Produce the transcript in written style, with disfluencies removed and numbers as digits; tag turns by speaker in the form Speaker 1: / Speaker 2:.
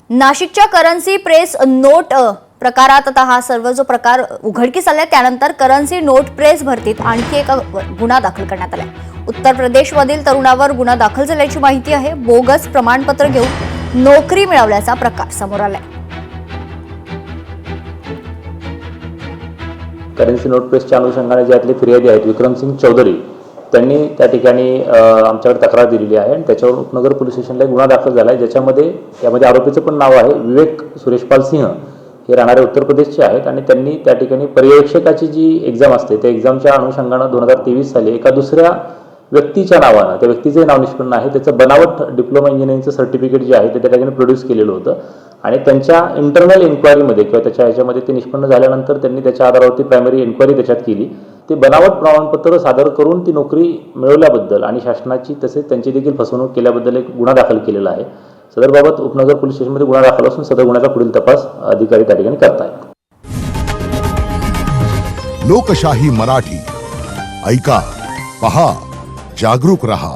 Speaker 1: नाशिकच्या currency press note प्रकारात आता हा सर्व जो प्रकार उघडकीस आलाय त्यानंतर करन्सी नोट प्रेस भरतीत आणखी एक गुन्हा दाखल करण्यात आलाय। उत्तर प्रदेशमधील तरुणावर गुन्हा दाखल झाल्याची माहिती आहे। बोगस प्रमाणपत्र घेऊन नोकरी मिळवल्याचा प्रकार समोर आलाय।
Speaker 2: करन्सी नोट प्रेसच्या अनुषंगाने जे यातले फिर्यादी आहेत विक्रमसिंग चौधरी त्यांनी त्या ठिकाणी आमच्याकडे तक्रार दिलेली आहे आणि त्याच्यावर उपनगर पोलीस स्टेशनला गुन्हा दाखल झाला आहे, ज्याच्यामध्ये यामध्ये आरोपीचं पण नाव आहे विवेक सुरेशपाल सिंह। हे राहणारे उत्तर प्रदेशचे आहेत आणि त्यांनी त्या ठिकाणी पर्यवेक्षकाची जी एक्झाम असते त्या एक्झामच्या अनुषंगानं 2023 साली एका दुसऱ्या व्यक्तीच्या नावानं, त्या व्यक्तीचे नाव निष्पन्न आहे, त्याचं बनावट डिप्लोमा इंजिनिअरिंगचं सर्टिफिकेट जे आहे ते त्या ठिकाणी प्रोड्यूस केलेलं होतं आणि त्यांच्या इंटरनल इन्क्वायरीमध्ये किंवा त्याच्या ह्याच्यामध्ये ते निष्पन्न झाल्यानंतर त्यांनी त्याच्या आधारावरती प्रायमरी इन्क्वायरी त्याच्यात केली। ते बनावट प्रमाणपत्र सादर करून ती नोकरी मिळवल्याबद्दल आणि शासनाची तसेच त्यांची देखील फसवणूक केल्याबद्दल एक गुन्हा दाखल केलेला आहे। सदरबाबत उपनगर पोलीस स्टेशनमध्ये गुन्हा दाखल असून सदर गुन्ह्याचा पुढील तपास अधिकारी त्या ठिकाणी करतायत।
Speaker 3: लोकशाही मराठी ऐका, पहा, जागरूक रहा।